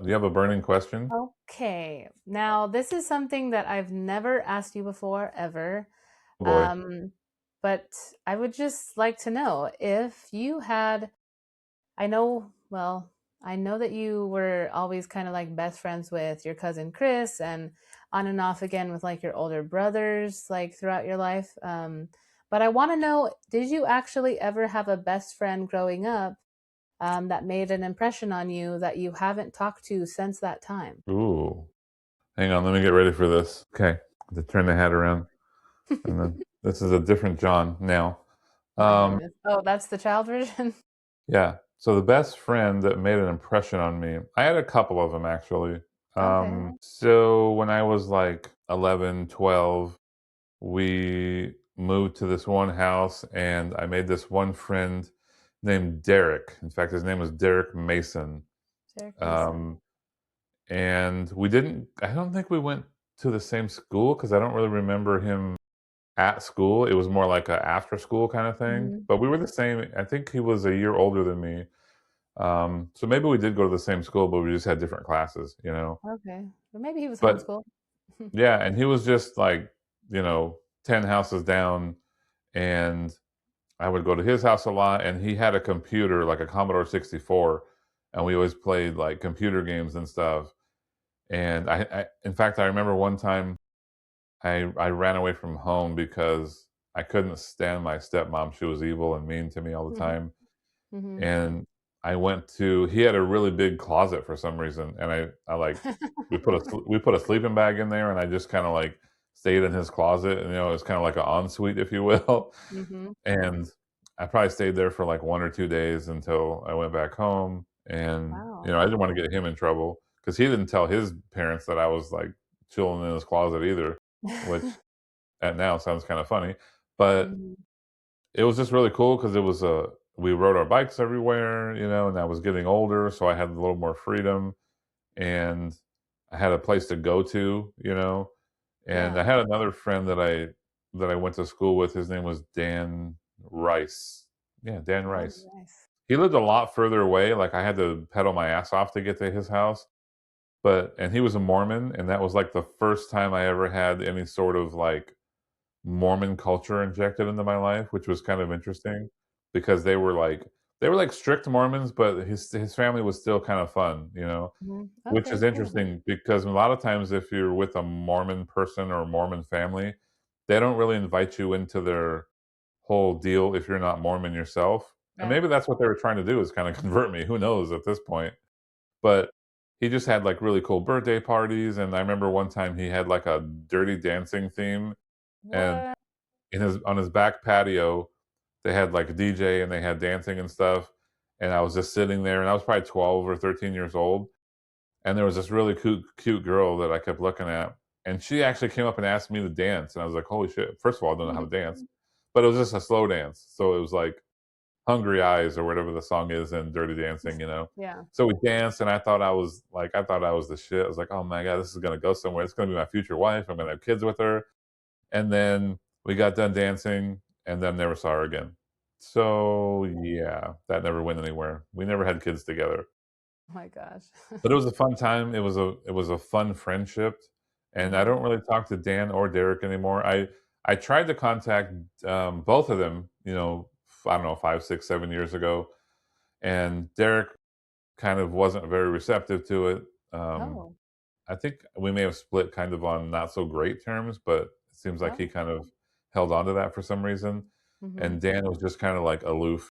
you have a burning question? Okay. Now, this is something that I've never asked you before, ever. Oh boy. Um, but I would just like to know if you had, I know, well, I know that you were always kind of like best friends with your cousin Chris and on and off again with like your older brothers, like throughout your life. But I want to know, did you actually ever have a best friend growing up that made an impression on you that you haven't talked to since that time? Ooh. Hang on, let me get ready for this. Okay. To turn the hat around. And then this is a different John now. My Um, goodness. Oh, that's the child version? yeah. So the best friend that made an impression on me, I had a couple of them actually. Okay. So when I was like 11, 12, we moved to this one house and I made this one friend named Derek. In fact, his name was Derek Mason. Derek Mason. Um, and I don't think we went to the same school because I don't really remember him at school. It was more like a after school kind of thing. Mhm. But we were the same. I think he was a year older than me. So maybe we did go to the same school, but we just had different classes, you know. Okay. Or maybe he was But homeschooled. yeah, and he was just like, 10 houses down, and I would go to his house a lot, and he had a computer, like a Commodore 64, and we always played like computer games and stuff. And in fact, I remember one time I ran away from home because I couldn't stand my stepmom. She was evil and mean to me all the Mhm. time. Mhm. And he had a really big closet for some reason. And I like, we put a sleeping bag in there and I just kind of like stayed in his closet. And, it was kind of like an ensuite, if you will. Mhm. And I probably stayed there for like 1 or 2 days until I went back home. And, Wow. I didn't want to get him in trouble because he didn't tell his parents that I was like chilling in his closet either, which at now sounds kind of funny. But Mhm. it was just really cool because we rode our bikes everywhere, and I was getting older, so I had a little more freedom and I had a place to go to. And I Yeah. had another friend that I went to school with. His name was Dan Rice. Yeah, Dan Oh, Rice. nice. He lived a lot further away. Like I had to pedal my ass off to get to his house. And he was a Mormon, and that was like the first time I ever had any sort of like Mormon culture injected into my life, which was kind of interesting because they were like strict Mormons, but his family was still kind of fun. Mhm. Which Okay, is cool. interesting because a lot of times if you're with a Mormon person or a Mormon family, they don't really invite you into their whole deal if you're not Mormon yourself. And Right. maybe that's what they were trying to do is kind of convert me. Who knows at this point? But he just had like really cool birthday parties. And I remember one time he had like a dirty dancing theme. And What? on his back patio, they had like a DJ and they had dancing and stuff. And I was just sitting there, and I was probably 12 or 13 years old. And there was this really cute girl that I kept looking at, and she actually came up and asked me to dance. And I was like, "Holy shit!" First of all, I don't know how to dance, but it was just a slow dance, so it was like "Hungry Eyes" or whatever the song is in Dirty Dancing. Yeah. So we danced, and I thought I was the shit. I was like, "Oh my god, this is gonna go somewhere. It's gonna be my future wife. I'm gonna have kids with her." And then we got done dancing and then never saw her again. So, yeah, that never went anywhere. We never had kids together. Oh my gosh. But it was a fun time. It was a fun friendship, and I Mhm. don't really talk to Dan or Derek anymore. I tried to contact, both of them, I don't know, 5, 6, 7 years ago, and Derek kind of wasn't very receptive to it. Um, Oh. I think we may have split kind of on not so great terms, but it seems like he Oh. kind of held on to that for some reason. Mhm. And Dan was just kind of like aloof,